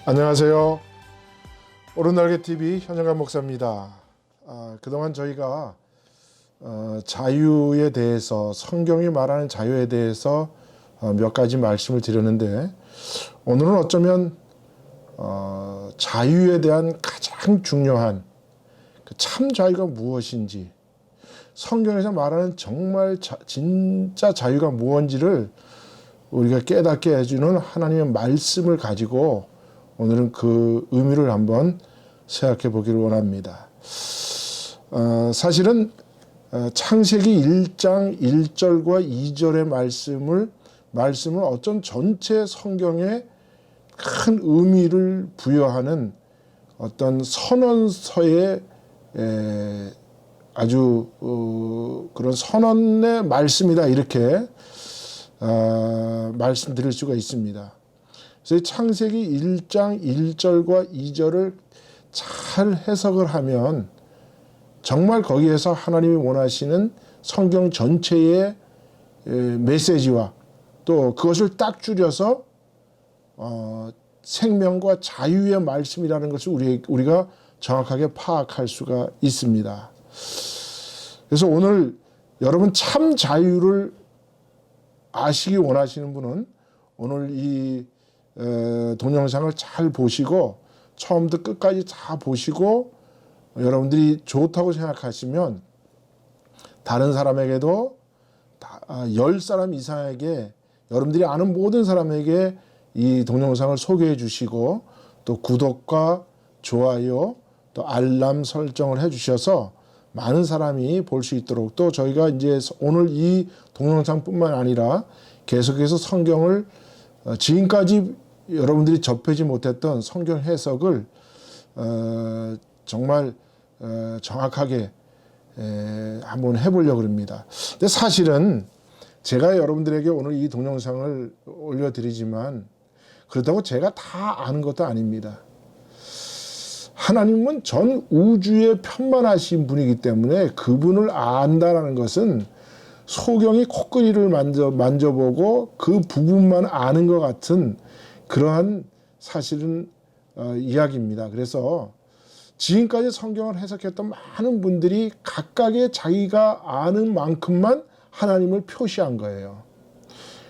안녕하세요. 오른날개TV 현영관 목사입니다. 그동안 저희가 자유에 대해서, 성경이 말하는 자유에 대해서 몇 가지 말씀을 드렸는데, 오늘은 어쩌면 자유에 대한 가장 중요한 참 자유가 무엇인지, 성경에서 말하는 정말 진짜 자유가 무엇인지를 우리가 깨닫게 해주는 하나님의 말씀을 가지고 오늘은 그 의미를 한번 생각해 보기를 원합니다. 사실은 창세기 1장 1절과 2절의 말씀은 어떤 전체 성경에 큰 의미를 부여하는 어떤 선언서의 아주 그런 선언의 말씀이다, 이렇게 말씀드릴 수가 있습니다. 그래서 창세기 1장 1절과 2절을 잘 해석을 하면 정말 거기에서 하나님이 원하시는 성경 전체의 메시지와 또 그것을 딱 줄여서 생명과 자유의 말씀이라는 것을 우리가 정확하게 파악할 수가 있습니다. 그래서 오늘 여러분 참 자유를 아시기 원하시는 분은 오늘 이 동영상을 잘 보시고 처음부터 끝까지 다 보시고 여러분들이 좋다고 생각하시면 다른 사람에게도 10사람 이상에게, 여러분들이 아는 모든 사람에게 이 동영상을 소개해 주시고 또 구독과 좋아요 또 알람 설정을 해 주셔서 많은 사람이 볼 수 있도록, 또 저희가 이제 오늘 이 동영상뿐만 아니라 계속해서 성경을 지금까지 여러분들이 접하지 못했던 성경 해석을 정말 정확하게 한번 해보려고 합니다. 근데 사실은 제가 여러분들에게 오늘 이 동영상을 올려드리지만 그렇다고 제가 다 아는 것도 아닙니다. 하나님은 전 우주에 편만하신 분이기 때문에 그분을 안다라는 것은 소경이 코끼리를 만져보고 그 부분만 아는 것 같은 그러한 사실은 이야기입니다. 그래서 지금까지 성경을 해석했던 많은 분들이 각각의 자기가 아는 만큼만 하나님을 표시한 거예요.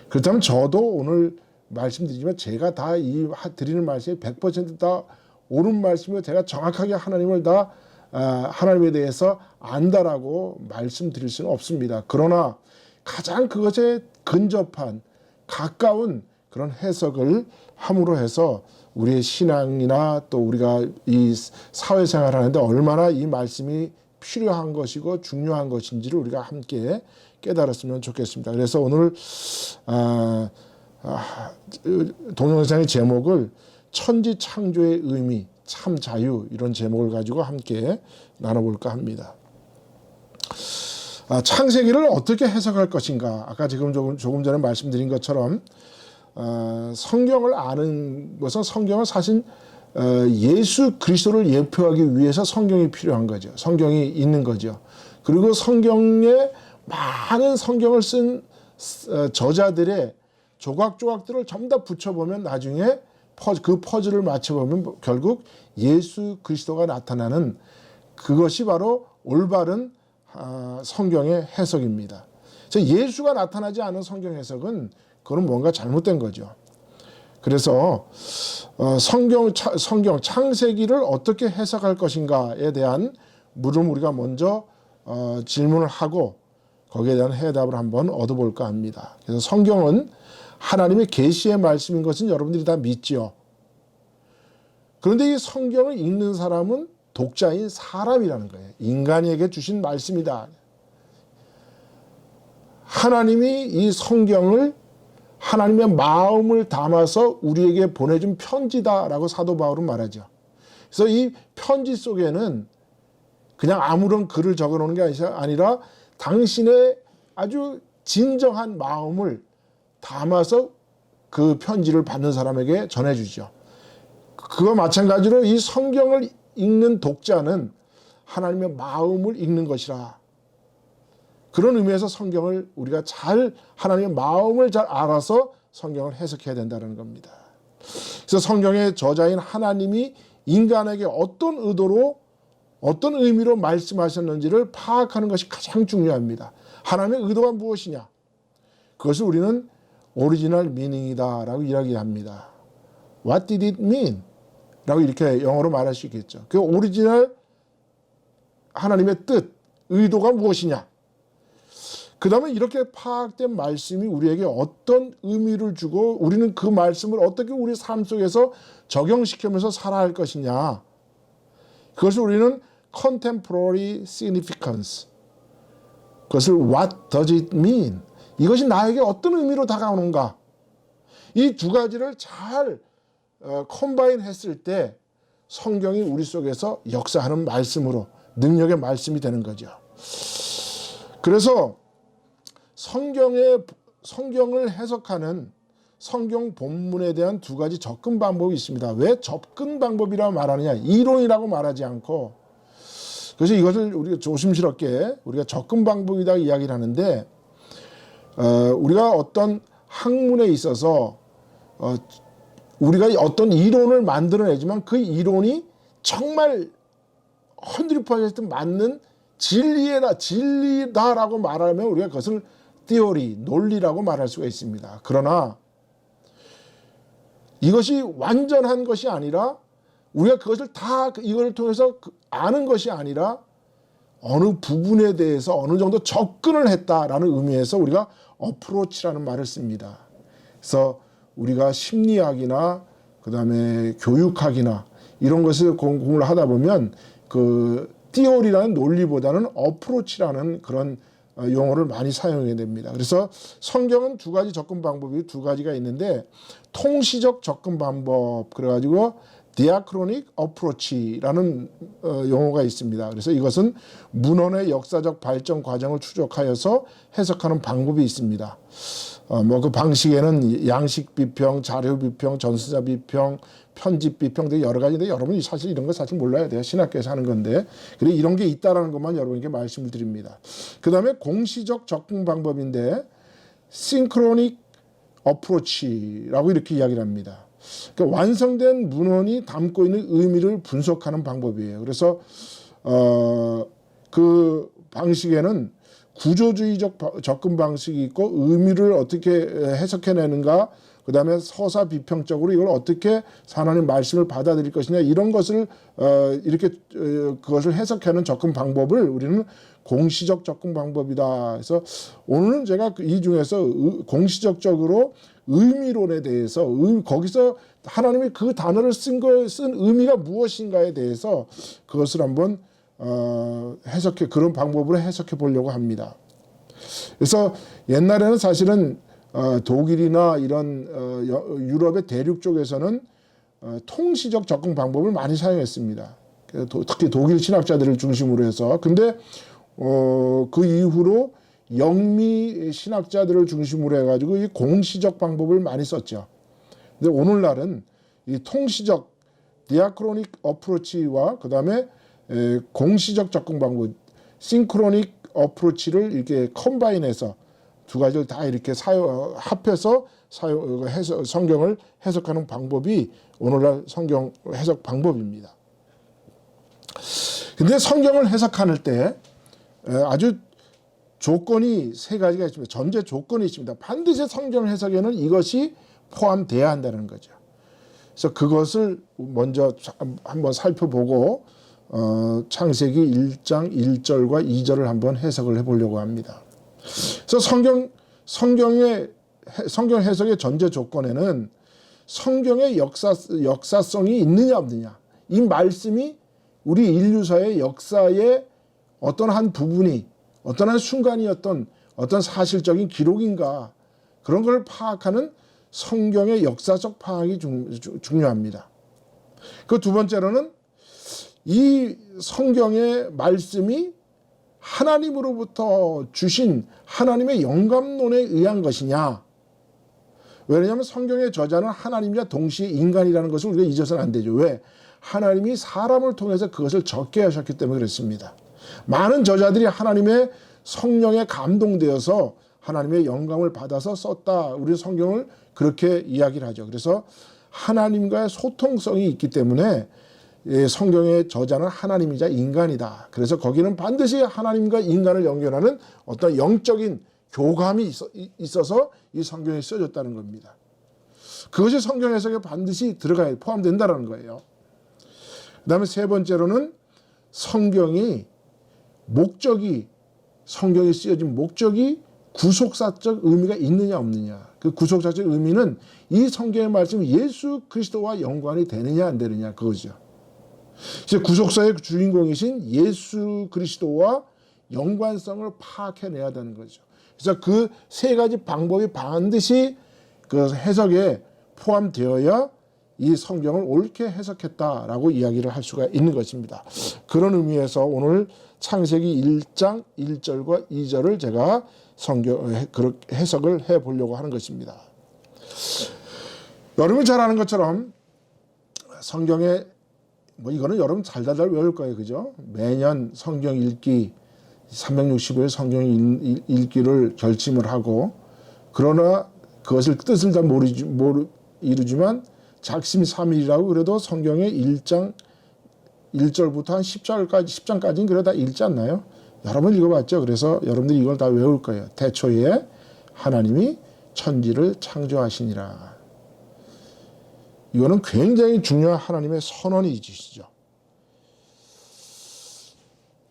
그렇다면 저도 오늘 말씀드리지만 제가 다 드리는 말씀이 100% 옳은 말씀이고 제가 정확하게 하나님에 대해서 안다라고 말씀드릴 수는 없습니다. 그러나 가장 그것에 근접한 가까운 그런 해석을 함으로 해서 우리의 신앙이나 또 우리가 이 사회생활을 하는데 얼마나 이 말씀이 필요한 것이고 중요한 것인지를 우리가 함께 깨달았으면 좋겠습니다. 그래서 오늘 동영상의 제목을 천지 창조의 의미, 참 자유, 이런 제목을 가지고 함께 나눠볼까 합니다. 창세기를 어떻게 해석할 것인가? 아까 조금 전에 말씀드린 것처럼 성경을 아는 것은, 성경은 사실 예수 그리스도를 예표하기 위해서 성경이 필요한 거죠. 성경이 있는 거죠. 그리고 성경에 많은 성경을 쓴 저자들의 조각조각들을 전부 다 붙여보면 나중에 그 퍼즐을 맞춰보면 결국 예수 그리스도가 나타나는 그것이 바로 올바른 성경의 해석입니다. 그래서 예수가 나타나지 않은 성경 해석은 그건 뭔가 잘못된 거죠. 그래서 성경 창세기를 어떻게 해석할 것인가에 대한 물음 우리가 먼저 질문을 하고 거기에 대한 해답을 한번 얻어볼까 합니다. 그래서 성경은 하나님의 계시의 말씀인 것은 여러분들이 다 믿지요. 그런데 이 성경을 읽는 사람은 독자인 사람이라는 거예요. 인간에게 주신 말씀이다. 하나님이 이 성경을 하나님의 마음을 담아서 우리에게 보내준 편지다라고 사도 바울은 말하죠. 그래서 이 편지 속에는 그냥 아무런 글을 적어놓는 게 아니라 당신의 아주 진정한 마음을 담아서 그 편지를 받는 사람에게 전해주죠. 그와 마찬가지로 이 성경을 읽는 독자는 하나님의 마음을 읽는 것이라. 그런 의미에서 성경을 우리가 하나님의 마음을 잘 알아서 성경을 해석해야 된다는 겁니다. 그래서 성경의 저자인 하나님이 인간에게 어떤 의도로 어떤 의미로 말씀하셨는지를 파악하는 것이 가장 중요합니다. 하나님의 의도가 무엇이냐? 그것을 우리는 오리지널 미닝이다라고 이야기합니다. What did it mean? 라고 이렇게 영어로 말할 수 있겠죠. 그 오리지널 하나님의 뜻, 의도가 무엇이냐? 그 다음에 이렇게 파악된 말씀이 우리에게 어떤 의미를 주고 우리는 그 말씀을 어떻게 우리 삶 속에서 적용시키면서 살아야 할 것이냐? 그것을 우리는 contemporary significance, 그것을 what does it mean? 이것이 나에게 어떤 의미로 다가오는가? 이 두 가지를 잘 컴바인 했을 때 성경이 우리 속에서 역사하는 말씀으로 능력의 말씀이 되는 거죠. 그래서 성경을 해석하는 성경 본문에 대한 두 가지 접근 방법이 있습니다. 왜 접근 방법이라고 말하느냐? 이론이라고 말하지 않고, 그래서 이것을 우리가 조심스럽게 우리가 접근 방법이다 이야기를 하는데, 우리가 어떤 학문에 있어서 우리가 어떤 이론을 만들어내지만 그 이론이 정말 100% 맞는 진리다라고 말하면 우리가 그것을 theory, 논리라고 말할 수가 있습니다. 그러나 이것이 완전한 것이 아니라 우리가 그것을 다 이걸 통해서 아는 것이 아니라 어느 부분에 대해서 어느 정도 접근을 했다라는 의미에서 우리가 어프로치라는 말을 씁니다. 그래서 우리가 심리학이나 그다음에 교육학이나 이런 것을 공부를 하다 보면 그 티오리라는 논리보다는 어프로치라는 그런 용어를 많이 사용해야 됩니다. 그래서 성경은 두 가지 접근 방법이 두 가지가 있는데, 통시적 접근 방법, 그래가지고 디아크로닉 어프로치라는 용어가 있습니다. 그래서 이것은 문헌의 역사적 발전 과정을 추적하여서 해석하는 방법이 있습니다. 그 방식에는 양식 비평, 자료 비평, 전수자 비평, 편집 비평 등 여러 가지인데 여러분이 사실 이런 거 사실 몰라야 돼요. 신학교에서 하는 건데. 그래 이런 게 있다라는 것만 여러분께 말씀을 드립니다. 그 다음에 공시적 접근 방법인데 싱크로닉 어프로치라고 이렇게 이야기를 합니다. 그러니까 완성된 문헌이 담고 있는 의미를 분석하는 방법이에요. 그래서 그 방식에는 구조주의적 접근 방식이 있고 의미를 어떻게 해석해내는가, 그 다음에 서사 비평적으로 이걸 어떻게 하나님 말씀을 받아들일 것이냐, 이런 것을 이렇게 그것을 해석하는 접근 방법을 우리는 공시적 접근 방법이다. 그래서 오늘은 제가 이 중에서 공시적으로 의미론에 대해서 거기서 하나님이 그 단어를 쓴 의미가 무엇인가에 대해서 그것을 한번 그런 방법으로 해석해 보려고 합니다. 그래서 옛날에는 사실은 독일이나 이런 유럽의 대륙 쪽에서는 통시적 접근 방법을 많이 사용했습니다. 특히 독일 신학자들을 중심으로 해서. 근데 그 이후로 영미 신학자들을 중심으로 해가지고 이 공시적 방법을 많이 썼죠. 근데 오늘날은 이 통시적 디아크로닉 어프로치와 그 다음에 공시적 접근 방법, 싱크로닉 어프로치를 이렇게 컴바인해서 두 가지를 다 이렇게 합해서 성경을 해석하는 방법이 오늘날 성경 해석 방법입니다. 근데 성경을 해석할 때 아주 조건이 세 가지가 있습니다. 전제 조건이 있습니다. 반드시 성경 해석에는 이것이 포함돼야 한다는 거죠. 그래서 그것을 먼저 한번 살펴보고 창세기 1장 1절과 2절을 한번 해석을 해보려고 합니다. 그래서 성경 해석의 전제 조건에는 성경의 역사성이 있느냐 없느냐, 이 말씀이 우리 인류사의 역사의 어떤 한 부분이 어떤 한 순간이었던 어떤 사실적인 기록인가, 그런 걸 파악하는 성경의 역사적 파악이 중요합니다. 그 두 번째로는 이 성경의 말씀이 하나님으로부터 주신 하나님의 영감론에 의한 것이냐. 왜냐하면 성경의 저자는 하나님과 동시에 인간이라는 것을 우리가 잊어서는 안 되죠. 왜? 하나님이 사람을 통해서 그것을 적게 하셨기 때문에 그렇습니다. 많은 저자들이 하나님의 성령에 감동되어서 하나님의 영감을 받아서 썼다. 우리 성경을 그렇게 이야기를 하죠. 그래서 하나님과의 소통성이 있기 때문에 성경의 저자는 하나님이자 인간이다. 그래서 거기는 반드시 하나님과 인간을 연결하는 어떤 영적인 교감이 있어서 이 성경에 쓰여졌다는 겁니다. 그것이 성경 해석에 반드시 포함된다는 거예요. 그 다음에 세 번째로는 성경이 쓰여진 목적이 구속사적 의미가 있느냐 없느냐. 그 구속사적 의미는 이 성경의 말씀이 예수 그리스도와 연관이 되느냐 안 되느냐 그거죠. 이제 구속사의 주인공이신 예수 그리스도와 연관성을 파악해내야 되는 거죠. 그래서 그 세 가지 방법이 반드시 그 해석에 포함되어야 이 성경을 옳게 해석했다라고 이야기를 할 수가 있는 것입니다. 그런 의미에서 오늘 창세기 1장 1절과 2절을 제가 그렇게 해석을 해보려고 하는 것입니다. 여러분이 잘 아는 것처럼 성경에 이거는 여러분 달달달 외울 거예요. 그죠? 매년 성경 읽기 365일 성경 읽기를 결심을 하고 그러나 그것을 뜻을 다 이루지만 작심이 3일이라고 그래도 성경의 1장 1절부터 한 10장까지는 그래도 다 읽지 않나요? 여러분 읽어봤죠? 그래서 여러분들이 이걸 다 외울 거예요. 태초에 하나님이 천지를 창조하시니라. 이거는 굉장히 중요한 하나님의 선언이시죠.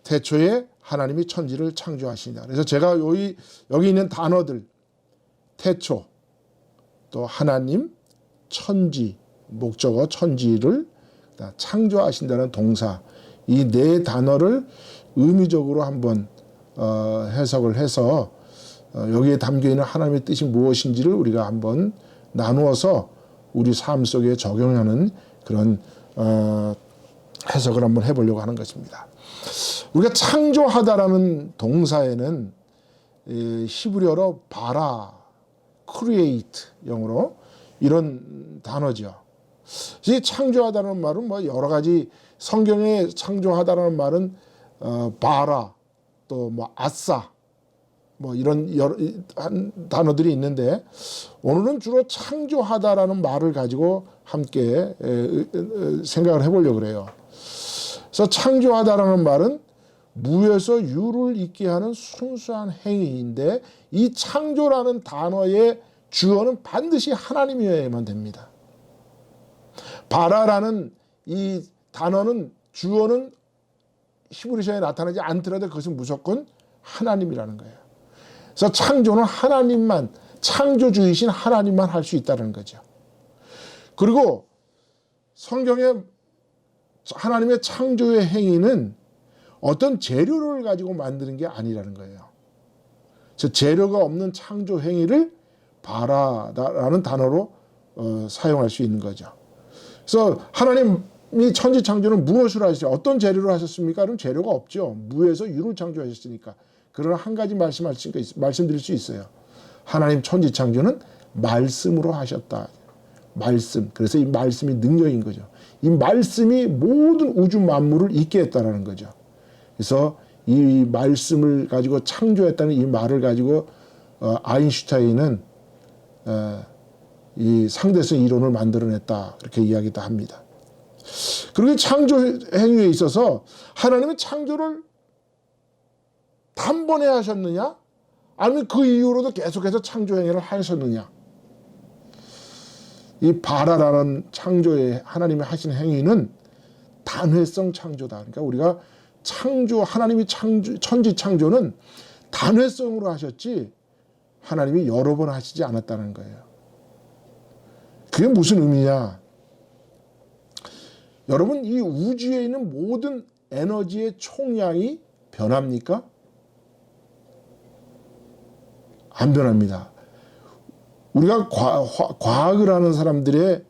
태초에 하나님이 천지를 창조하시니라. 그래서 제가 여기 있는 단어들 태초, 또 하나님, 천지, 목적어 천지를 창조하신다는 동사 이 네 단어를 의미적으로 한번 해석을 해서 여기에 담겨있는 하나님의 뜻이 무엇인지를 우리가 한번 나누어서 우리 삶 속에 적용하는 그런 해석을 한번 해보려고 하는 것입니다. 우리가 창조하다라는 동사에는 히브리어로 바라, create 영어로 이런 단어죠. 이 창조하다는 말은 여러 가지 성경에 창조하다라는 말은 바라 또 아싸 이런 여러 단어들이 있는데 오늘은 주로 창조하다라는 말을 가지고 함께 생각을 해보려고 그래요. 그래서 창조하다라는 말은 무에서 유를 있게 하는 순수한 행위인데 이 창조라는 단어의 주어는 반드시 하나님이어야만 됩니다. 바라라는 이 단어는 주어는 히브리서에 나타나지 않더라도 그것은 무조건 하나님이라는 거예요. 그래서 창조는 하나님만, 창조주이신 하나님만 할 수 있다는 거죠. 그리고 성경에 하나님의 창조의 행위는 어떤 재료를 가지고 만드는 게 아니라는 거예요. 그래서 재료가 없는 창조 행위를 바라라는 단어로 사용할 수 있는 거죠. 그래서 하나님이 천지 창조는 무엇으로 하셨어요? 어떤 재료로 하셨습니까? 그럼 재료가 없죠. 무에서 유를 창조하셨으니까. 그러나 한 가지 말씀드릴 수 있어요. 하나님 천지 창조는 말씀으로 하셨다. 말씀. 그래서 이 말씀이 능력인 거죠. 이 말씀이 모든 우주 만물을 있게 했다는 거죠. 그래서 이 말씀을 가지고 창조했다는 이 말을 가지고 아인슈타인은 이 상대성 이론을 만들어냈다. 그렇게 이야기도 합니다. 그리고 창조 행위에 있어서 하나님은 창조를 단번에 하셨느냐? 아니면 그 이후로도 계속해서 창조 행위를 하셨느냐? 이 바라라는 창조에 하나님이 하신 행위는 단회성 창조다. 그러니까 우리가 하나님이 천지 창조는 단회성으로 하셨지 하나님이 여러 번 하시지 않았다는 거예요. 그게 무슨 의미냐? 여러분, 이 우주에 있는 모든 에너지의 총량이 변합니까? 안 변합니다. 우리가 과학을 하는 사람들의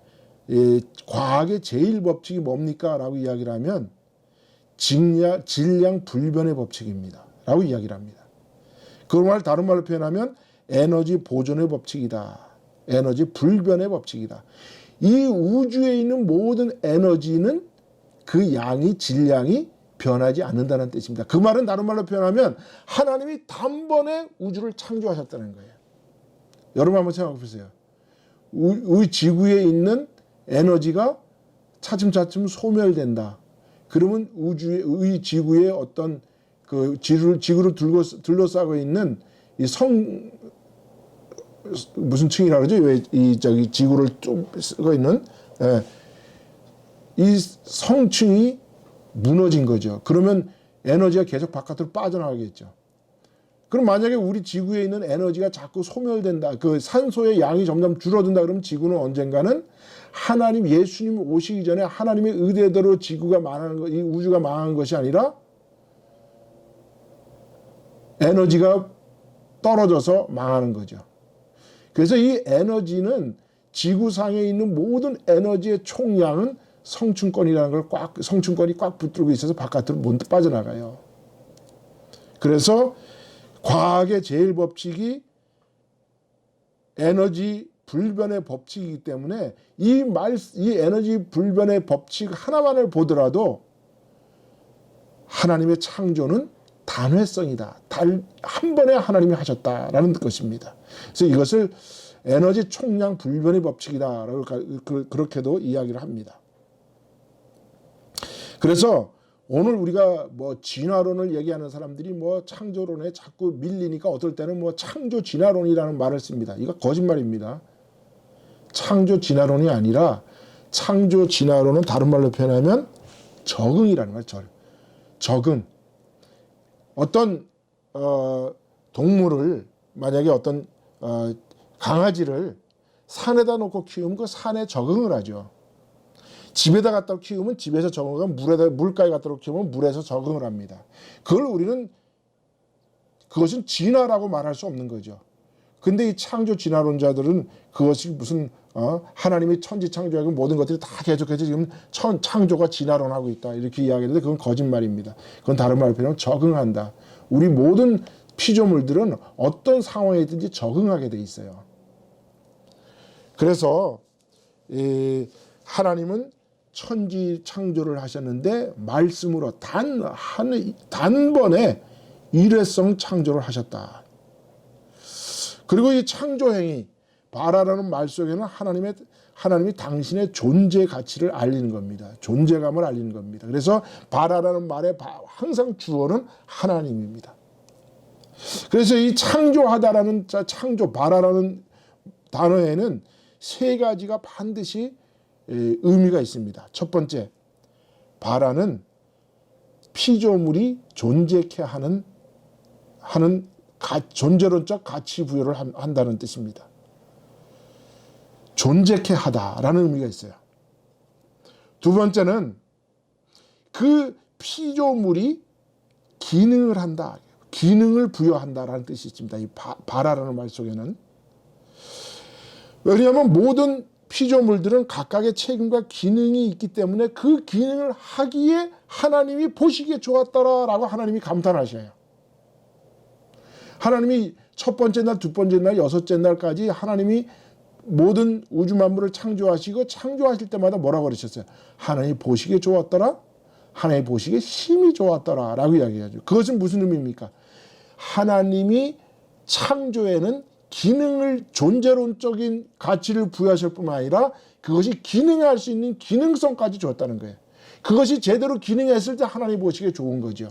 과학의 제일 법칙이 뭡니까? 라고 이야기를 하면 질량 불변의 법칙입니다. 라고 이야기를 합니다. 그 말 다른 말로 표현하면 에너지 보존의 법칙이다. 에너지 불변의 법칙이다. 이 우주에 있는 모든 에너지는 그 질량이 변하지 않는다는 뜻입니다. 그 말은 다른 말로 표현하면 하나님이 단번에 우주를 창조하셨다는 거예요. 여러분 한번 생각해 보세요. 우리 지구에 있는 에너지가 차츰차츰 소멸된다. 그러면 우주의 지구의 어떤 그 지구를 둘러싸고 있는 이 무슨 층이라 그러죠? 왜 이 저기 지구를 좀 쓰고 있는 이 성층이 무너진 거죠. 그러면 에너지가 계속 바깥으로 빠져나가겠죠. 그럼 만약에 우리 지구에 있는 에너지가 자꾸 소멸된다. 그 산소의 양이 점점 줄어든다. 그러면 지구는 언젠가는 하나님 예수님 오시기 전에 하나님의 의대대로 지구가 망하는 것, 이 우주가 망한 것이 아니라 에너지가 떨어져서 망하는 거죠. 그래서 이 에너지는 지구상에 있는 모든 에너지의 총량은 성층권이라는 걸 성층권이 꽉 붙들고 있어서 바깥으로 못 빠져나가요. 그래서 과학의 제일 법칙이 에너지 불변의 법칙이기 때문에 이 에너지 불변의 법칙 하나만을 보더라도 하나님의 창조는 단회성이다. 한 번에 하나님이 하셨다라는 것입니다. 그래서 이것을 에너지 총량 불변의 법칙이다라고 그렇게도 이야기를 합니다. 그래서 오늘 우리가 뭐 진화론을 얘기하는 사람들이 뭐 창조론에 자꾸 밀리니까 어떨 때는 뭐 창조 진화론이라는 말을 씁니다. 이거 거짓말입니다. 창조 진화론이 아니라 창조 진화론은 다른 말로 표현하면 적응이라는 거예요. 적응. 어떤 동물을 만약에 어떤 강아지를 산에다 놓고 키우면 그 산에 적응을 하죠. 집에다 갖다 키우면 집에서 적응하고 물가에 갖다 키우면 물에서 적응을 합니다. 그것은 진화라고 말할 수 없는 거죠. 근데 이 창조 진화론자들은 그것이 무슨 하나님이 천지 창조하고 모든 것들이 다 계속해서 지금 창조가 진화론하고 있다 이렇게 이야기하는데 그건 거짓말입니다. 그건 다른 말로 표현하면 적응한다. 우리 모든 피조물들은 어떤 상황에든지 적응하게 돼 있어요. 그래서 하나님은 천지 창조를 하셨는데 말씀으로 단번에 일회성 창조를 하셨다. 그리고 이 창조행위 바라라는 말 속에는 하나님이 당신의 존재 가치를 알리는 겁니다. 존재감을 알리는 겁니다. 그래서 바라라는 말의 항상 주어는 하나님입니다. 그래서 이 창조하다라는 바라라는 단어에는 세 가지가 반드시 의미가 있습니다. 첫 번째, 바라는 피조물이 존재케 하는 존재론적 가치 부여를 한다는 뜻입니다. 존재케 하다라는 의미가 있어요. 두 번째는 그 피조물이 기능을 한다, 기능을 부여한다라는 뜻이 있습니다. 이 바라라는 말 속에는. 왜냐하면 모든 피조물들은 각각의 책임과 기능이 있기 때문에 그 기능을 하기에 하나님이 보시기에 좋았더라라고 하나님이 감탄하셔요. 하나님이 첫 번째 날, 두 번째 날, 여섯째 날까지 하나님이 모든 우주 만물을 창조하시고 창조하실 때마다 뭐라고 그러셨어요? 하나님이 보시기에 좋았더라? 하나님이 보시기에 심히 좋았더라 라고 이야기하죠. 그것은 무슨 의미입니까? 하나님이 창조에는 기능을 존재론적인 가치를 부여하실 뿐만 아니라 그것이 기능할 수 있는 기능성까지 줬다는 거예요. 그것이 제대로 기능했을 때 하나님 보시기에 좋은 거죠.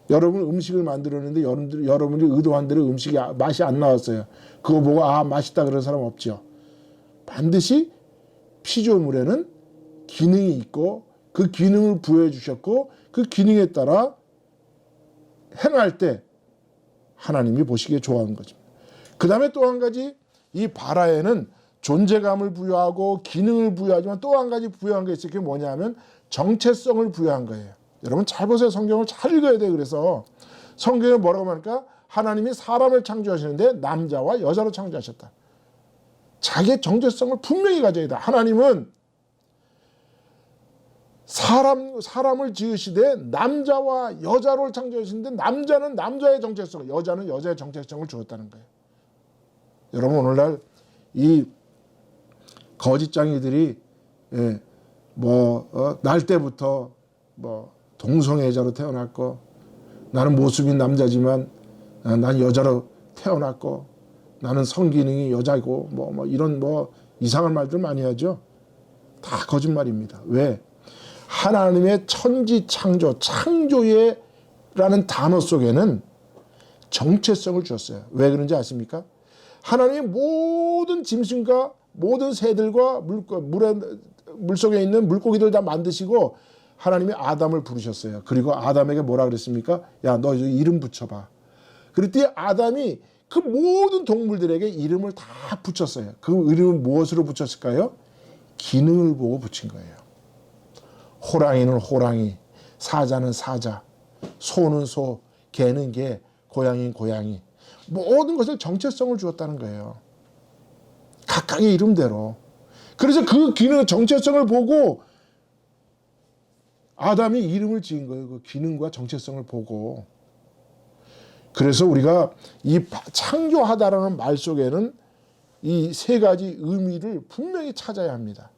여러분 음식을 만들었는데 여러분이 의도한 대로 음식이 맛이 안 나왔어요. 그거 보고 맛있다 그런 사람 없죠. 반드시 피조물에는 기능이 있고 그 기능을 부여해 주셨고 그 기능에 따라 행할 때 하나님이 보시기에 좋아하는 거죠. 그 다음에 또 한 가지 이 바라에는 존재감을 부여하고 기능을 부여하지만 또 한 가지 부여한 게 있어요. 그게 뭐냐 하면 정체성을 부여한 거예요. 여러분 잘 보세요. 성경을 잘 읽어야 돼요. 그래서 성경에 뭐라고 하니까 하나님이 사람을 창조하시는데 남자와 여자로 창조하셨다. 자기의 정체성을 분명히 가져야 돼. 하나님은 사람을 지으시되 남자와 여자로 창조하시는데 남자는 남자의 정체성, 여자는 여자의 정체성을 주었다는 거예요. 여러분 오늘날 이 거짓장이들이 날 때부터 동성애자로 태어났고 나는 모습이 남자지만 난 여자로 태어났고 나는 성기능이 여자고 이런 이상한 말들 많이 하죠. 다 거짓말입니다. 왜? 하나님의 천지 창조, 창조의라는 단어 속에는 정체성을 주었어요. 왜 그런지 아십니까? 하나님의 모든 짐승과 모든 새들과 물속에 있는 물고기들 다 만드시고 하나님이 아담을 부르셨어요. 그리고 아담에게 뭐라 그랬습니까? 야, 너 이름 붙여봐. 그랬더니 아담이 그 모든 동물들에게 이름을 다 붙였어요. 그 이름은 무엇으로 붙였을까요? 기능을 보고 붙인 거예요. 호랑이는 호랑이, 사자는 사자, 소는 소, 개는 개, 고양이는 고양이. 모든 것을 정체성을 주었다는 거예요. 각각의 이름대로. 그래서 그 기능, 정체성을 보고 아담이 이름을 지은 거예요. 그 기능과 정체성을 보고. 그래서 우리가 이 창조하다라는 말 속에는 이 세 가지 의미를 분명히 찾아야 합니다.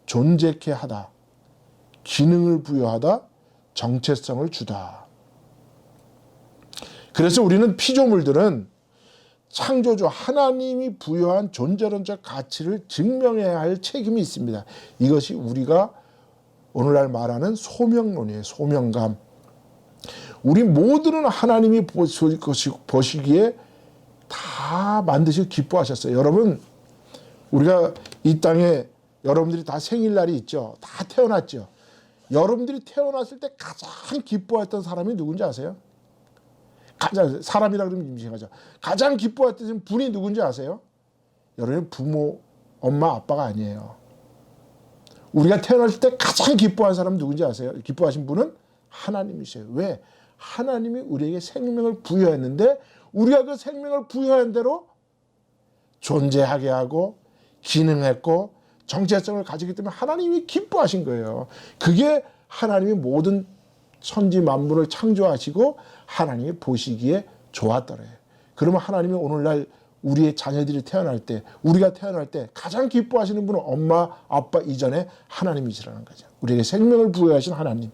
존재케 하다, 기능을 부여하다, 정체성을 주다. 그래서 우리는 피조물들은 창조주 하나님이 부여한 존재론적 가치를 증명해야 할 책임이 있습니다. 이것이 우리가 오늘날 말하는 소명론이에요. 소명감. 우리 모두는 하나님이 보시기에 다 만드시고 기뻐하셨어요. 여러분, 우리가 이 땅에 여러분들이 다 생일날이 있죠. 다 태어났죠. 여러분들이 태어났을 때 가장 기뻐했던 사람이 누군지 아세요? 가장, 사람이라 그러면 임신하죠. 가장 기뻐했던 분이 누군지 아세요? 여러분, 부모, 엄마, 아빠가 아니에요. 우리가 태어났을 때 가장 기뻐한 사람은 누군지 아세요? 기뻐하신 분은 하나님이세요. 왜? 하나님이 우리에게 생명을 부여했는데 우리가 그 생명을 부여한 대로 존재하게 하고 기능했고 정체성을 가지기 때문에 하나님이 기뻐하신 거예요. 그게 하나님이 모든 천지 만물을 창조하시고 하나님이 보시기에 좋았더래. 그러면 하나님이 오늘날 우리의 자녀들이 태어날 때, 우리가 태어날 때 가장 기뻐하시는 분은 엄마, 아빠 이전에 하나님이시라는 거죠. 우리에게 생명을 부여하신 하나님.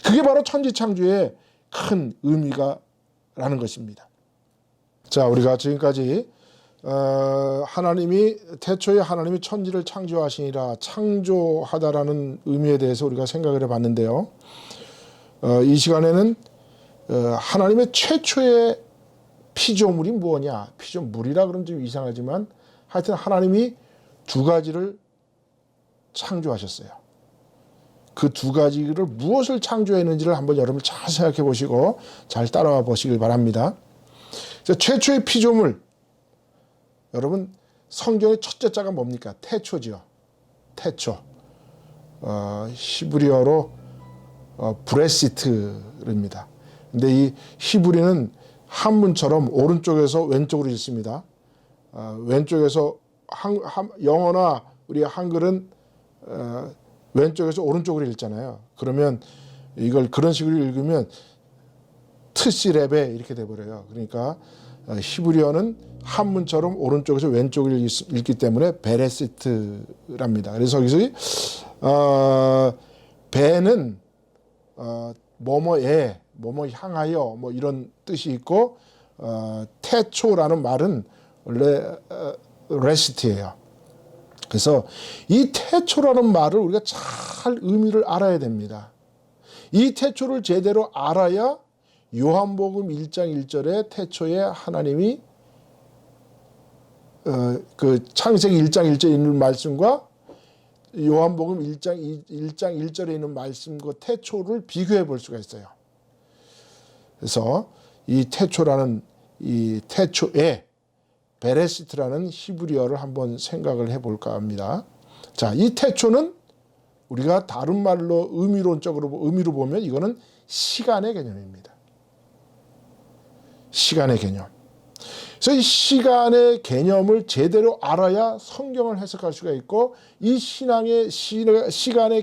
그게 바로 천지창조의 큰 의미가라는 것입니다. 자, 우리가 지금까지 하나님이 태초에 하나님이 천지를 창조하시니라, 창조하다라는 의미에 대해서 우리가 생각을 해봤는데요. 이 시간에는 하나님의 최초의 피조물이 뭐냐? 피조물이라 그러면 좀 이상하지만 하여튼 하나님이 두 가지를 창조하셨어요. 그 두 가지를 무엇을 창조했는지를 한번 여러분 잘 생각해 보시고 잘 따라와 보시길 바랍니다. 최초의 피조물, 여러분 성경의 첫째 자가 뭡니까? 태초죠. 태초. 히브리어로 브레시트입니다. 근데 이 히브리는 한문처럼 오른쪽에서 왼쪽으로 읽습니다. 왼쪽에서 영어나 우리 한글은 왼쪽에서 오른쪽으로 읽잖아요. 그러면 이걸 그런 식으로 읽으면 트시레베 이렇게 돼버려요. 그러니까 히브리어는 한문처럼 오른쪽에서 왼쪽으로 읽기 때문에 베레시트랍니다. 그래서 여기서 베는 뭐뭐에 뭐뭐 향하여 뭐 이런 뜻이 있고 태초라는 말은 원래 레시트예요. 그래서 이 태초라는 말을 우리가 잘 의미를 알아야 됩니다. 이 태초를 제대로 알아야 요한복음 1장 1절에 태초에 하나님이 그 창세기 1장 1절에 있는 말씀과 요한복음 1장 1절에 있는 말씀과 태초를 비교해 볼 수가 있어요. 그래서 이 태초라는 이 태초에 베레시트라는 히브리어를 한번 생각을 해볼까 합니다. 자, 이 태초는 우리가 다른 말로 의미로 보면 이거는 시간의 개념입니다. 시간의 개념. 그래서 이 시간의 개념을 제대로 알아야 성경을 해석할 수가 있고 이 시간의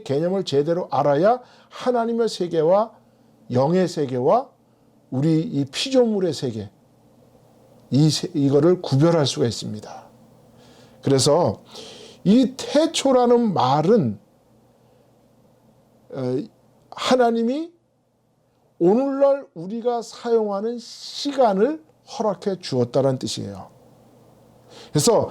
개념을 제대로 알아야 하나님의 세계와 영의 세계와 우리 이 피조물의 세계 이거를 구별할 수가 있습니다. 그래서 이 태초라는 말은 하나님이 오늘날 우리가 사용하는 시간을 허락해 주었다는 뜻이에요. 그래서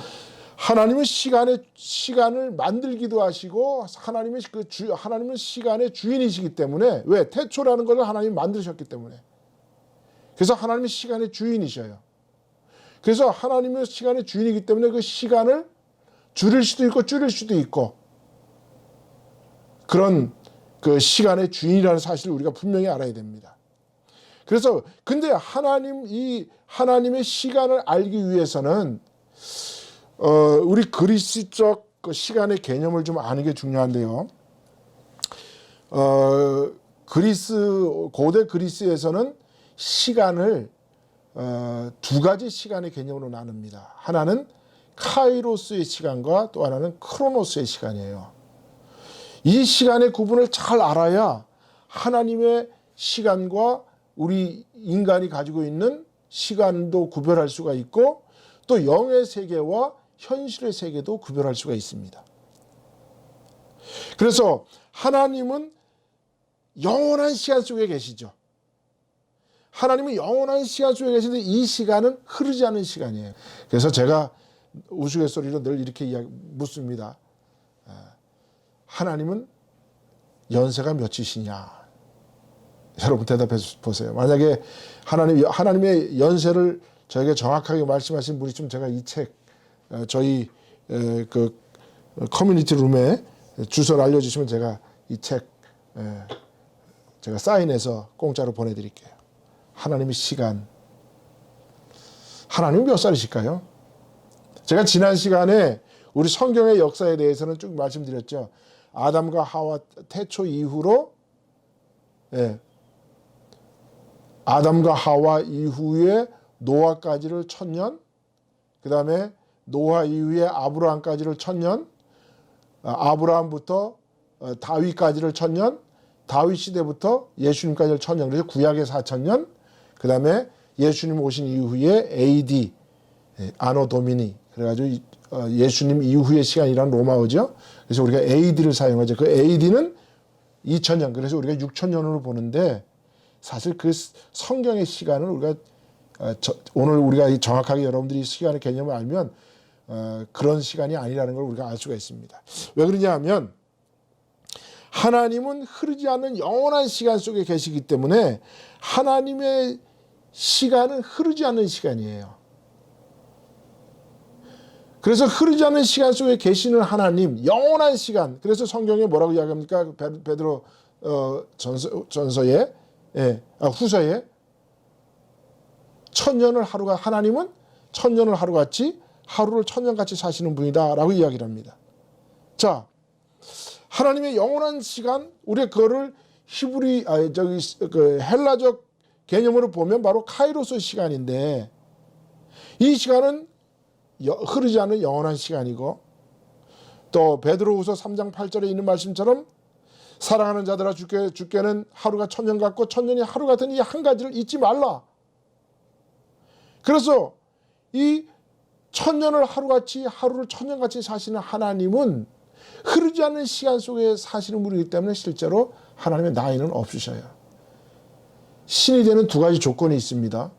하나님은 시간을 만들기도 하시고 하나님은 시간의 주인이시기 때문에 왜? 태초라는 것을 하나님이 만드셨기 때문에. 그래서 하나님은 시간의 주인이셔요. 그래서 하나님은 시간의 주인이기 때문에 그 시간을 줄일 수도 있고 줄일 수도 있고 그런 그 시간의 주인이라는 사실을 우리가 분명히 알아야 됩니다. 그래서 근데 하나님의 시간을 알기 위해서는 우리 그리스적 그 시간의 개념을 좀 아는 게 중요한데요. 고대 그리스에서는 시간을 두 가지 시간의 개념으로 나눕니다. 하나는 카이로스의 시간과 또 하나는 크로노스의 시간이에요. 이 시간의 구분을 잘 알아야 하나님의 시간과 우리 인간이 가지고 있는 시간도 구별할 수가 있고 또 영의 세계와 현실의 세계도 구별할 수가 있습니다. 그래서 하나님은 영원한 시간 속에 계시죠. 하나님은 영원한 시간 속에 계시는데 이 시간은 흐르지 않는 시간이에요. 그래서 제가 우스갯소리로 늘 이렇게 묻습니다. 하나님은 연세가 몇이시냐? 여러분 대답해 보세요. 만약에 하나님의 연세를 저에게 정확하게 말씀하신 분이 좀 제가 이 책 저희 그 커뮤니티 룸에 주소를 알려주시면 제가 이 책 제가 사인해서 공짜로 보내드릴게요. 하나님의 시간. 하나님은 몇 살이실까요? 제가 지난 시간에 우리 성경의 역사에 대해서는 쭉 말씀드렸죠. 아담과 하와 태초 이후로 아담과 하와 이후에 노아까지를 1000년, 그 다음에 노아 이후에 아브라함까지를 1000년, 아브라함부터 다윗까지를 1000년, 다윗 시대부터 예수님까지를 1000년, 그래서 구약의 4000년, 그 다음에 예수님 오신 이후에 AD, 아노 도미니, 그래가지고 예수님 이후의 시간이란 로마어죠. 그래서 우리가 AD를 사용하죠. 그 AD는 2000년, 그래서 우리가 6000년으로 보는데 사실 그 성경의 시간을 우리가 오늘 우리가 정확하게 여러분들이 시간의 개념을 알면 그런 시간이 아니라는 걸 우리가 알 수가 있습니다. 왜 그러냐 하면 하나님은 흐르지 않는 영원한 시간 속에 계시기 때문에 하나님의 시간은 흐르지 않는 시간이에요. 그래서 흐르지 않는 시간 속에 계시는 하나님, 영원한 시간. 그래서 성경에 뭐라고 이야기합니까? 베드로 전서에 후서에 1000년을 하나님은 1000년을 하루같이 하루를 1000년같이 사시는 분이다라고 이야기를 합니다. 자, 하나님의 영원한 시간, 우리가 그거를 헬라적 개념으로 보면 바로 카이로스 시간인데 이 시간은 흐르지 않는 영원한 시간이고 또 베드로후서 3장 8절에 있는 말씀처럼 사랑하는 자들아 주께는 하루가 1000년 같고 1000년이 하루 같은 이 한 가지를 잊지 말라. 그래서 이 1000년을 하루같이 하루를 1000년같이 사시는 하나님은 흐르지 않는 시간 속에 사시는 분이기 때문에 실제로 하나님의 나이는 없으셔요. 신이 되는 두 가지 조건이 있습니다.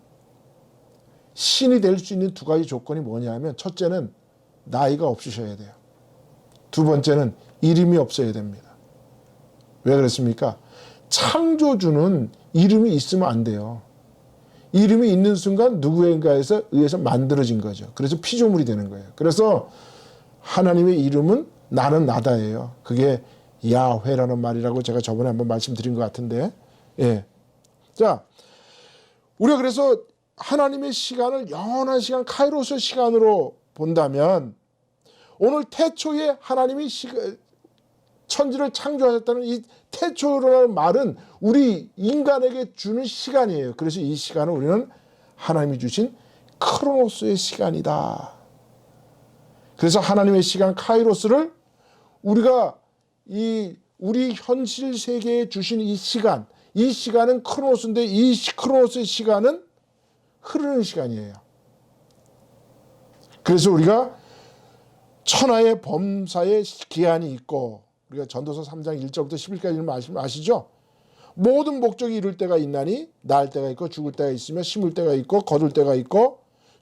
신이 될 수 있는 두 가지 조건이 뭐냐 하면 첫째는 나이가 없으셔야 돼요. 두 번째는 이름이 없어야 됩니다. 왜 그렇습니까? 창조주는 이름이 있으면 안 돼요. 이름이 있는 순간 누구인가에서 의해서 만들어진 거죠. 그래서 피조물이 되는 거예요. 그래서 하나님의 이름은 나는 나다예요. 그게 야훼라는 말이라고 제가 저번에 한번 말씀드린 것 같은데, 자, 우리가 그래서 하나님의 시간을 영원한 시간, 카이로스 시간으로 본다면 오늘 태초에 하나님이 천지를 창조하셨다는 이 태초라는 말은 우리 인간에게 주는 시간이에요. 그래서 이 시간을 우리는 하나님이 주신 크로노스의 시간이다. 그래서 하나님의 시간 카이로스를 우리가 우리 현실 세계에 주신 이 시간은 크로노스인데 이 크로노스의 시간은 흐르는 시간이에요. 그래서 우리가 천하의 범사에 기한이 있고 우리가 전도서 3장 1절부터 11절까지는 말씀 아시죠? 모든 목적이 이룰 때가 있나니 날 때가 있고 죽을 때가 있으며 심을 때가 있고 거둘 때가 있고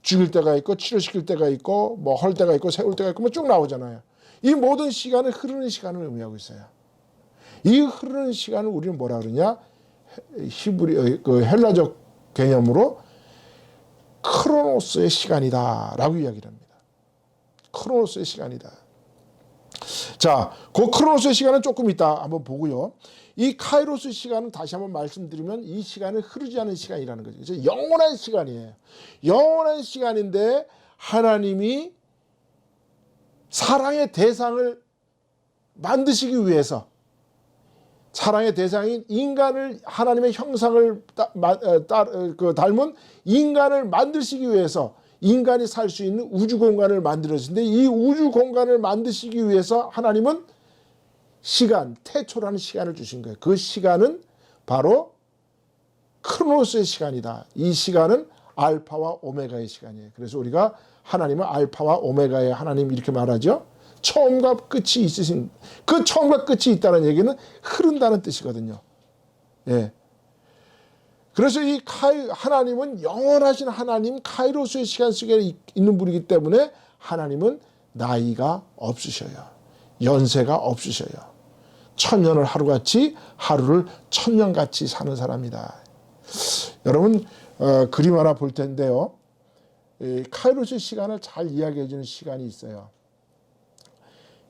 죽일 때가 있고 치료시킬 때가 있고 뭐 헐 때가 있고 세울 때가 있고 뭐 쭉 나오잖아요. 이 모든 시간은 흐르는 시간을 의미하고 있어요. 이 흐르는 시간을 우리는 뭐라 그러냐? 히브리 그 헬라적 개념으로 크로노스의 시간이다라고 이야기를 합니다. 크로노스의 시간이다. 자, 그 크로노스의 시간은 조금 이따 한번 보고요. 이 카이로스 시간은 다시 한번 말씀드리면 이 시간은 흐르지 않은 시간이라는 거죠. 그래서 영원한 시간이에요. 영원한 시간인데 하나님이 사랑의 대상을 만드시기 위해서 사랑의 대상인 인간을 하나님의 형상을 닮은 인간을 만드시기 위해서 인간이 살 수 있는 우주 공간을 만들었는데 이 우주 공간을 만드시기 위해서 하나님은 시간, 태초라는 시간을 주신 거예요. 그 시간은 바로 크로노스의 시간이다. 이 시간은 알파와 오메가의 시간이에요. 그래서 우리가 하나님은 알파와 오메가의 하나님 이렇게 말하죠. 처음과 끝이 있으신, 그 처음과 끝이 있다는 얘기는 흐른다는 뜻이거든요. 예. 그래서 이 하나님은 영원하신 하나님, 카이로스의 시간 속에 있는 분이기 때문에 하나님은 나이가 없으셔요. 연세가 없으셔요. 천년을 하루같이, 하루를 천년같이 사는 사람이다. 여러분 그림 하나 볼 텐데요. 카이로스의 시간을 잘 이야기해 주는 시간이 있어요.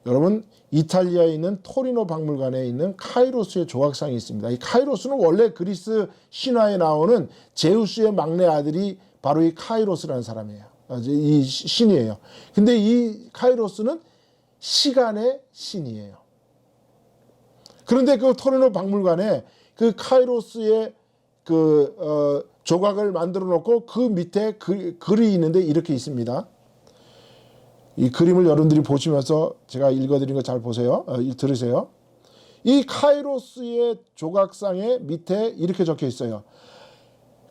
여러분 이탈리아에 있는 토리노 박물관에 있는 카이로스의 조각상이 있습니다. 이 카이로스는 원래 그리스 신화에 나오는 제우스의 막내 아들이 바로 이 카이로스라는 사람이에요. 이 신이에요. 근데 이 카이로스는 시간의 신이에요. 그런데 그 토리노 박물관에 그 카이로스의 조각을 만들어 놓고 그 밑에 글이 있는데 이렇게 있습니다. 이 그림을 여러분들이 보시면서 제가 읽어드린 거 잘 보세요. 들으세요. 이 카이로스의 조각상의 밑에 이렇게 적혀 있어요.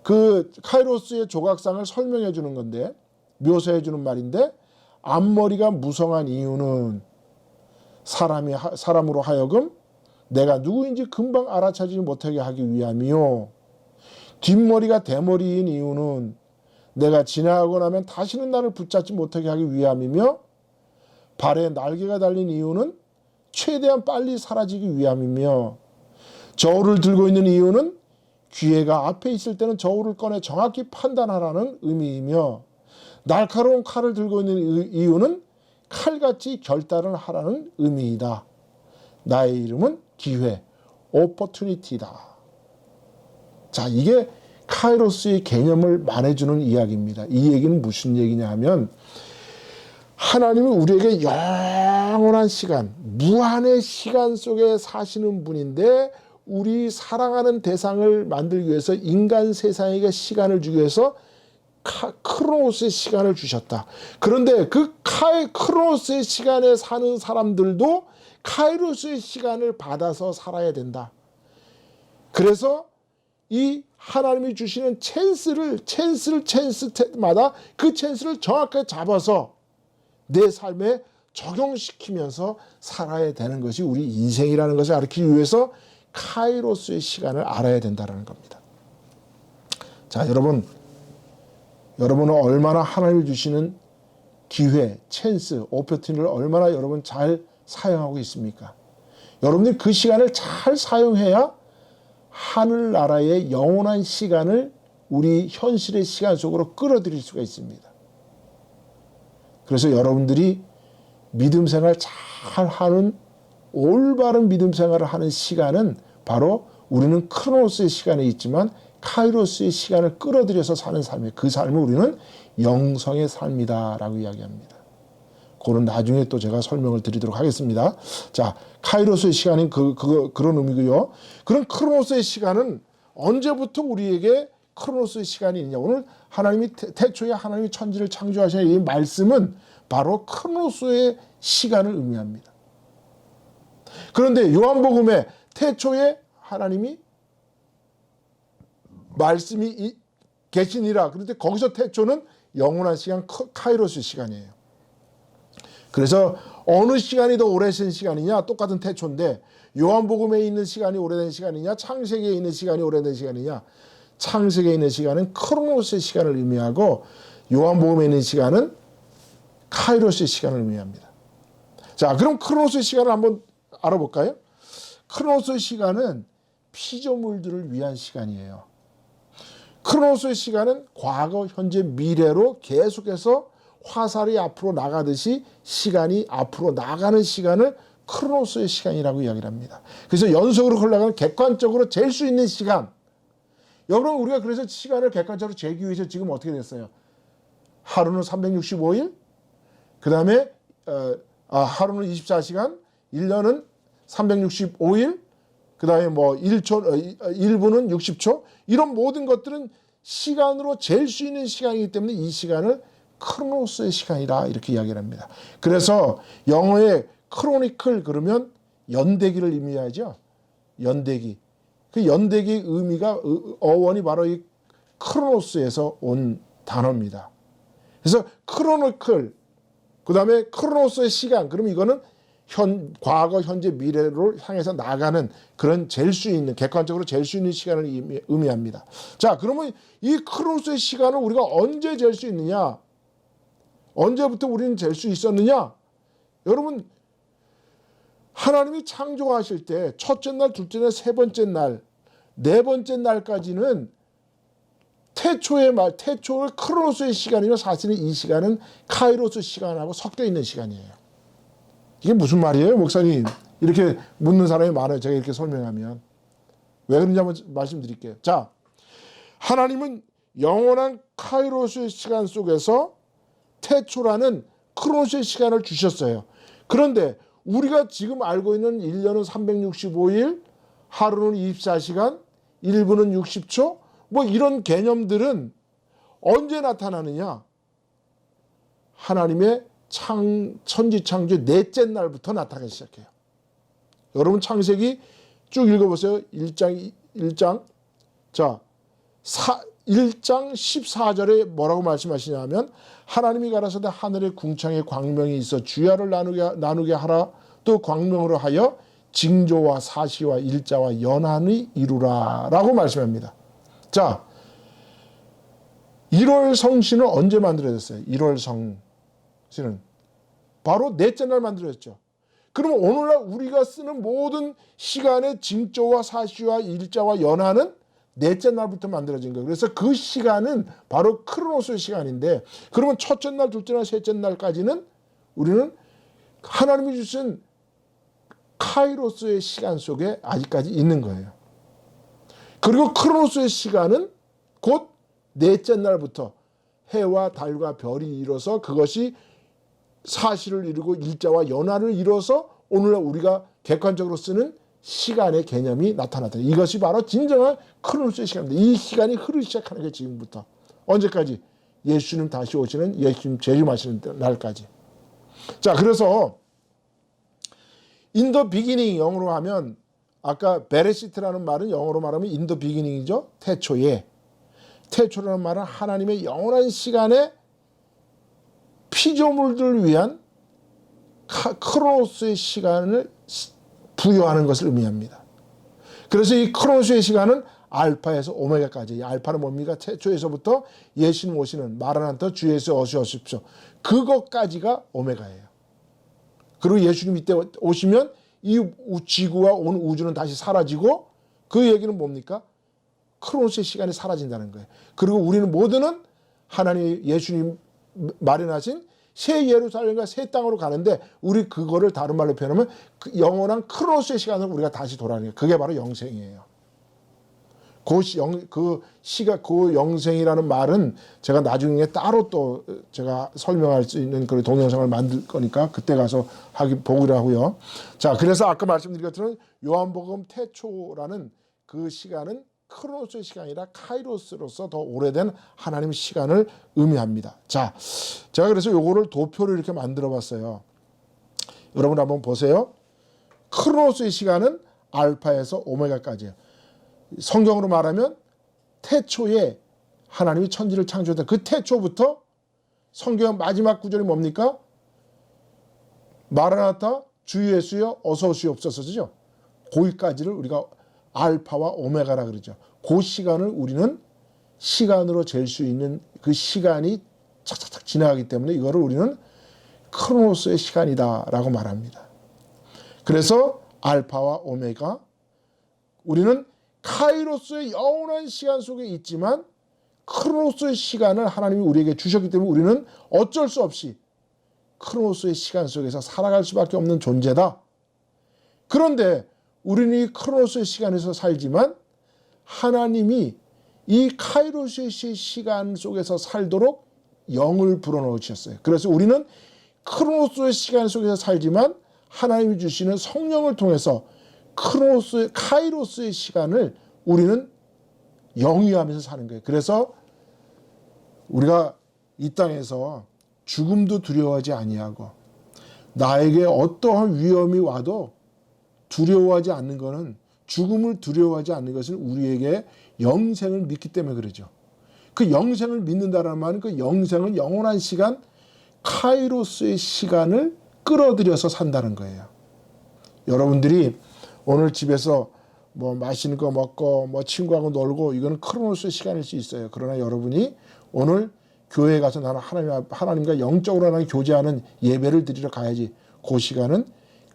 그 카이로스의 조각상을 설명해 주는 건데, 묘사해 주는 말인데, 앞머리가 무성한 이유는 사람으로 하여금 내가 누구인지 금방 알아차리지 못하게 하기 위함이요. 뒷머리가 대머리인 이유는 내가 지나가고 나면 다시는 나를 붙잡지 못하게 하기 위함이며, 발에 날개가 달린 이유는 최대한 빨리 사라지기 위함이며, 저울을 들고 있는 이유는 기회가 앞에 있을 때는 저울을 꺼내 정확히 판단하라는 의미이며, 날카로운 칼을 들고 있는 이유는 칼같이 결단을 하라는 의미이다. 나의 이름은 기회, opportunity다. 자, 이게 카이로스의 개념을 말해주는 이야기입니다. 이 얘기는 무슨 얘기냐 하면, 하나님은 우리에게 영원한 시간, 무한의 시간 속에 사시는 분인데, 우리 사랑하는 대상을 만들기 위해서 인간 세상에게 시간을 주기 위해서 크로노스의 시간을 주셨다. 그런데 그 크로노스의 시간에 사는 사람들도 카이로스의 시간을 받아서 살아야 된다. 그래서 이 하나님이 주시는 찬스마다 그 찬스를 정확하게 잡아서 내 삶에 적용시키면서 살아야 되는 것이 우리 인생이라는 것을 가르치기 위해서 카이로스의 시간을 알아야 된다는 겁니다. 자, 여러분은 얼마나 하나님이 주시는 기회, 찬스, 오퍼튜니티를 얼마나 여러분 잘 사용하고 있습니까? 여러분들이 그 시간을 잘 사용해야 하늘나라의 영원한 시간을 우리 현실의 시간 속으로 끌어들일 수가 있습니다. 그래서 여러분들이 믿음 생활 잘 하는, 올바른 믿음 생활을 하는 시간은 바로 우리는 크로노스의 시간에 있지만 카이로스의 시간을 끌어들여서 사는 삶이에요. 그 삶을 우리는 영성의 삶이다라고 이야기합니다. 그거는 나중에 또 제가 설명을 드리도록 하겠습니다. 자, 카이로스의 시간인 그런 의미고요. 그런 크로노스의 시간은 언제부터 우리에게 크로노스의 시간이 있냐. 오늘 하나님이 태초에 하나님이 천지를 창조하신 이 말씀은 바로 크로노스의 시간을 의미합니다. 그런데 요한복음에 태초에 하나님이 말씀이 계시니라. 그런데 거기서 태초는 영원한 시간, 카이로스 시간이에요. 그래서 어느 시간이 더 오래된 시간이냐? 똑같은 태초인데 요한복음에 있는 시간이 오래된 시간이냐? 창세기에 있는 시간이 오래된 시간이냐? 창세기에 있는 시간은 크로노스의 시간을 의미하고 요한복음에 있는 시간은 카이로스의 시간을 의미합니다. 자, 그럼 크로노스의 시간을 한번 알아볼까요? 크로노스의 시간은 피조물들을 위한 시간이에요. 크로노스의 시간은 과거, 현재, 미래로 계속해서 화살이 앞으로 나가듯이 시간이 앞으로 나가는 시간을 크로노스의 시간이라고 이야기를 합니다. 그래서 연속으로 흘러가는 객관적으로 잴 수 있는 시간. 여러분, 우리가 그래서 시간을 객관적으로 재기 위해서 지금 어떻게 됐어요? 하루는 365일, 그 다음에 하루는 24시간, 1년은 365일, 그 다음에 뭐 1분은 60초, 이런 모든 것들은 시간으로 잴 수 있는 시간이기 때문에 이 시간을 크로노스의 시간이라 이렇게 이야기를 합니다. 그래서 영어의 크로니클 그러면 연대기를 의미하죠. 연대기. 그 연대기의 의미가 어원이 바로 이 크로노스에서 온 단어입니다. 그래서 크로니클, 그 다음에 크로노스의 시간, 그럼 이거는 과거, 현재, 미래를 향해서 나가는 그런 잴 수 있는, 객관적으로 잴 수 있는 시간을 의미합니다. 자, 그러면 이 크로노스의 시간을 우리가 언제 잴 수 있느냐? 언제부터 우리는 잴 수 있었느냐? 여러분, 하나님이 창조하실 때 첫째 날, 둘째 날, 세 번째 날, 네 번째 날까지는 태초의 크로노스의 시간이면 사실은 이 시간은 카이로스 시간하고 섞여 있는 시간이에요. 이게 무슨 말이에요, 목사님? 이렇게 묻는 사람이 많아요. 제가 이렇게 설명하면. 왜 그런지 한번 말씀드릴게요. 자, 하나님은 영원한 카이로스의 시간 속에서 태초라는 크로노스의 시간을 주셨어요. 그런데 우리가 지금 알고 있는 1년은 365일, 하루는 24시간, 1분은 60초, 뭐 이런 개념들은 언제 나타나느냐? 하나님의 천지창조의 넷째 날부터 나타나기 시작해요. 여러분 창세기 쭉 읽어보세요. 1장. 자, 1장 14절에 뭐라고 말씀하시냐면 하나님이 가라사대 하늘의 궁창에 광명이 있어 주야를 나누게 하라. 또 광명으로 하여 징조와 사시와 일자와 연한이 이루라 라고 말씀합니다. 자, 1월 성신은 언제 만들어졌어요? 1월 성신은 바로 넷째 날 만들어졌죠. 그러면 오늘날 우리가 쓰는 모든 시간의 징조와 사시와 일자와 연한은 넷째 날부터 만들어진 거예요. 그래서 그 시간은 바로 크로노스의 시간인데, 그러면 첫째 날, 둘째 날, 셋째 날까지는 우리는 하나님이 주신 카이로스의 시간 속에 아직까지 있는 거예요. 그리고 크로노스의 시간은 곧 넷째 날부터 해와 달과 별이 이뤄서 그것이 사시를 이루고 일자와 연화를 이뤄서 오늘날 우리가 객관적으로 쓰는 시간의 개념이 나타났다. 이것이 바로 진정한 크로노스의 시간입니다. 이 시간이 흐르기 시작하는 게 지금부터. 언제까지? 예수님 다시 오시는, 예수님 재림하시는 날까지. 자, 그래서 in the beginning 영어로 하면 아까 베레시트라는 말은 영어로 말하면 in the beginning이죠. 태초에. 태초라는 말은 하나님의 영원한 시간에 피조물들을 위한 크로노스의 시간을 부여하는 것을 의미합니다. 그래서 이 크로노스의 시간은 알파에서 오메가까지. 알파는 뭡니까? 태초에서부터 예수님 오시는 마라나타 주 예수 오십시오. 그것까지가 오메가예요. 그리고 예수님 이때 오시면 이 지구와 온 우주는 다시 사라지고, 그 얘기는 뭡니까? 크로노스의 시간이 사라진다는 거예요. 그리고 우리는 모두는 하나님 예수님 마련하신 새 예루살렘과 새 땅으로 가는데, 우리 그거를 다른 말로 표현하면 영원한 크로노스의 시간으로 우리가 다시 돌아가는 거예요. 그게 바로 영생이에요. 그 영생이라는 말은 제가 나중에 따로 또 제가 설명할 수 있는 그런 동영상을 만들 거니까 그때 가서 보기로 하고요. 자, 그래서 아까 말씀드린 것처럼 요한복음 태초라는 그 시간은 크로노스의 시간이라 카이로스로서 더 오래된 하나님의 시간을 의미합니다. 자, 제가 그래서 요거를 도표를 이렇게 만들어 봤어요. 여러분 한번 보세요. 크로노스의 시간은 알파에서 오메가까지예요. 성경으로 말하면 태초에 하나님이 천지를 창조했다. 그 태초부터 성경 마지막 구절이 뭡니까? 마라나타 주 예수여 어서 오시옵소서죠. 거기까지를 우리가 알파와 오메가라 그러죠. 그 시간을 우리는 시간으로 잴 수 있는 그 시간이 착착착 지나가기 때문에 이거를 우리는 크로노스의 시간이다라고 말합니다. 그래서 알파와 오메가, 우리는 카이로스의 영원한 시간 속에 있지만 크로노스의 시간을 하나님이 우리에게 주셨기 때문에 우리는 어쩔 수 없이 크로노스의 시간 속에서 살아갈 수밖에 없는 존재다. 그런데 우리는 이 크로노스의 시간에서 살지만 하나님이 이 카이로스의 시간 속에서 살도록 영을 불어넣으셨어요. 그래서 우리는 크로노스의 시간 속에서 살지만 하나님이 주시는 성령을 통해서 카이로스의 시간을 우리는 영위하면서 사는 거예요. 그래서 우리가 이 땅에서 죽음도 두려워하지 아니하고 나에게 어떠한 위험이 와도 두려워하지 않는 것은, 죽음을 두려워하지 않는 것은 우리에게 영생을 믿기 때문에 그러죠. 그 영생을 믿는다는 말은 그 영생은 영원한 시간, 카이로스의 시간을 끌어들여서 산다는 거예요. 여러분들이 오늘 집에서 뭐 맛있는 거 먹고 뭐 친구하고 놀고 이거는 크로노스의 시간일 수 있어요. 그러나 여러분이 오늘 교회에 가서 나는 하나님과 영적으로 나는 교제하는 예배를 드리러 가야지. 그 시간은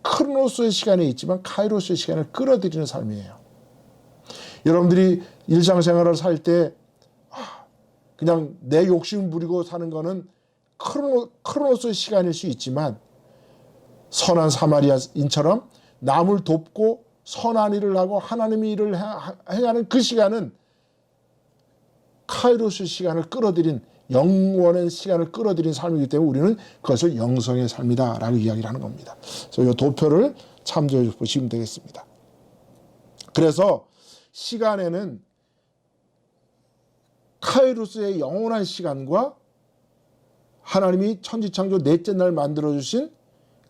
크로노스의 시간에 있지만 카이로스의 시간을 끌어들이는 삶이에요. 여러분들이 일상생활을 살 때 그냥 내 욕심 부리고 사는 거는 크로노스의 시간일 수 있지만 선한 사마리아인처럼 남을 돕고 선한 일을 하고 하나님의 일을 행하는 그 시간은 카이로스 시간을 끌어들인, 영원한 시간을 끌어들인 삶이기 때문에 우리는 그것을 영성의 삶이다 라고 이야기를 하는 겁니다. 그래서 이 도표를 참조해 보시면 되겠습니다. 그래서 시간에는 카이로스의 영원한 시간과 하나님이 천지창조 넷째 날 만들어주신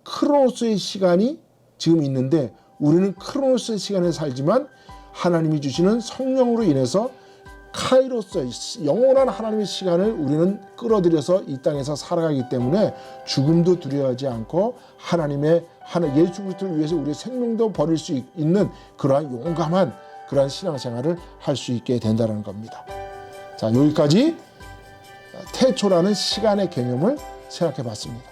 크로노스의 시간이 지금 있는데 우리는 크로노스의 시간에 살지만 하나님이 주시는 성령으로 인해서 카이로스, 영원한 하나님의 시간을 우리는 끌어들여서 이 땅에서 살아가기 때문에 죽음도 두려워하지 않고 하나님의 예수 그리스도를 위해서 우리의 생명도 버릴 수 있는 그러한 용감한 그러한 신앙생활을 할 수 있게 된다는 겁니다. 자, 여기까지 태초라는 시간의 개념을 생각해 봤습니다.